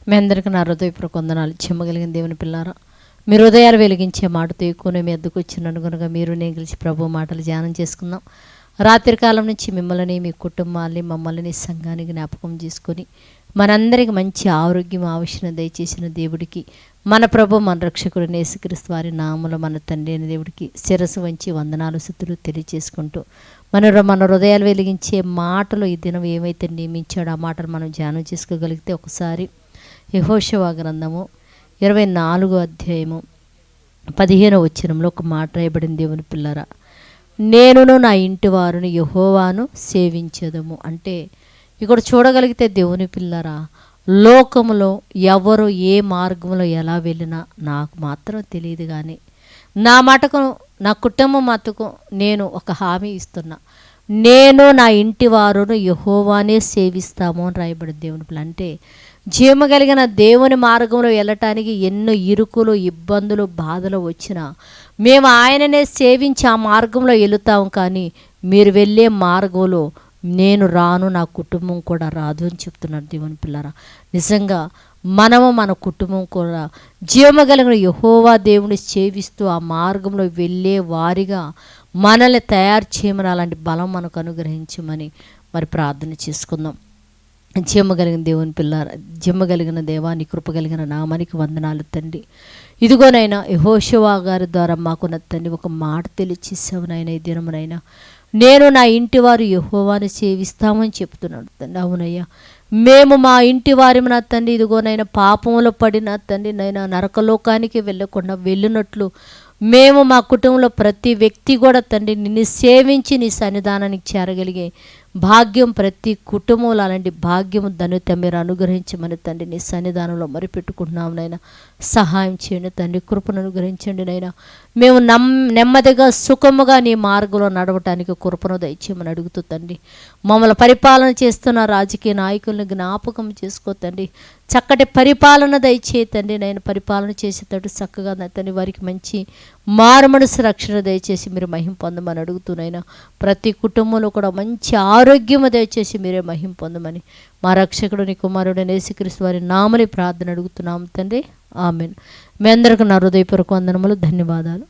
మీ అందరికీ నా హృదయపూర్వక వందనాలు. చెమ్మగలిగిన దేవుని పిల్లారా, మీరు హృదయాలు వెలిగించే మాటతో ఎక్కువనే మీ అద్దకు వచ్చినాను కనుక మీరు నేను కలిసి ప్రభు మాటలు ధ్యానం చేసుకుందాం. రాత్రి కాలం నుంచి మిమ్మల్ని, మీ కుటుంబాన్ని, మమ్మల్ని, సంఘానికి జ్ఞాపకం చేసుకొని మనందరికి మంచి ఆరోగ్యం ఆవిషణ దయచేసిన దేవుడికి, మన ప్రభు మన రక్షకుడు యేసుక్రీస్తు వారి నామములో మన తండ్రి అయిన దేవుడికి శిరస్సు వంచి వందనాలు స్తుతులు తెలియచేసుకుంటూ మన హృదయాలు వెలిగించే మాటలు ఈ దినం ఏమైతే నియమించాడో ఆ మాటలు మనం ధ్యానం చేసుకోగలిగితే ఒకసారి యెహోషువ గ్రంథము 24వ అధ్యాయము 15వ వచనంలో ఒక మాట రాయబడింది. దేవుని పిల్లరా, నేనును నా ఇంటి వారిని యెహోవాను సేవించదము. అంటే ఇక్కడ చూడగలిగితే దేవుని పిల్లరా, లోకములో ఎవరు ఏ మార్గంలో ఎలా వెళ్ళినా నాకు మాత్రం తెలియదు, కానీ నా మటుకు నా కుటుంబం మటుకు నేను ఒక హామీ ఇస్తున్నా, నేను నా ఇంటి వారును యెహోవానే సేవిస్తాము అని రాయబడి దేవుని పిల్ల. అంటే జీవమగలిగిన దేవుని మార్గంలో వెళ్ళటానికి ఎన్నో ఇరుకులు, ఇబ్బందులు, బాధలు వచ్చినా మేము ఆయననే సేవించి ఆ మార్గంలో వెళుతాము. కానీ మీరు వెళ్ళే మార్గంలో నేను రాను, నా కుటుంబం కూడా రాదు అని చెప్తున్నారు దేవుని పిల్లరా. నిజంగా మనము మన కుటుంబం కూడా జీవమగలిగిన యెహోవా దేవుని సేవిస్తూ ఆ మార్గంలో వెళ్ళే వారిగా మనల్ని తయారు చేయమని, అలాంటి బలం మనకు అనుగ్రహించమని మరి ప్రార్థన చేసుకుందాం. జీవమగలిగిన దేవుని పిల్లారా, జీవమగలిగిన దేవాన్ని కృపగలిగిన నామానికి వందనాలు తండ్రి. ఇదిగోనైనా యెహోషువ గారి ద్వారా మాకున్న తండ్రి ఒక మాట తెలియచేసావు నాయన. ఈ దినమునైనా నేను నా ఇంటి వారు యెహోవాని సేవిస్తామని చెప్తున్నాడు తండ్రి. అవునయ్యా, మేము మా ఇంటి వారి నా తండ్రి ఇదిగోనైనా పాపంలో పడిన తండ్రి నైనా నరకలోకానికి వెళ్ళకుండా వెళ్ళినట్లు మేము మా కుటుంబంలో ప్రతి వ్యక్తి కూడా తండ్రి నిన్ను సేవించి నీ సన్నిధానానికి చేరగలిగే భాగ్యం ప్రతి కుటుంబంలో అలాంటి భాగ్యము ధన్యత మీరు అనుగ్రహించమని తండ్రి నీ సన్నిధానంలో మరి పెట్టుకుంటున్నాము నైనా. సహాయం చేయండి తండ్రి, కృపను అనుగ్రహించండి నైనా. మేము నెమ్మదిగా సుఖముగా నీ మార్గంలో నడవటానికి కృపను దయచేయమని అడుగుతూ తండ్రి, మమ్మల్ని పరిపాలన చేస్తున్న రాజకీయ నాయకులను జ్ఞాపకం చేసుకో తండ్రి. చక్కటి పరిపాలన దయచేయి తండ్రి. నేను పరిపాలన చేసేటట్టు చక్కగా తండ్రి వారికి మంచి మారుమనసు రక్షణ దయచేసి మీరు మహిమ పొందమని అడుగుతున్నాయినా. ప్రతి కుటుంబంలో కూడా మంచి ఆరోగ్యము దయచేసి మీరే మహిమ పొందమని మా రక్షకుడు నీ కుమారుడు యేసుక్రీస్తు వారి నామములో ప్రార్థన అడుగుతున్నాము తండ్రి. ఆమేన్. మీ అందరికీ నా హృదయపూర్వక వందనములు, ధన్యవాదాలు.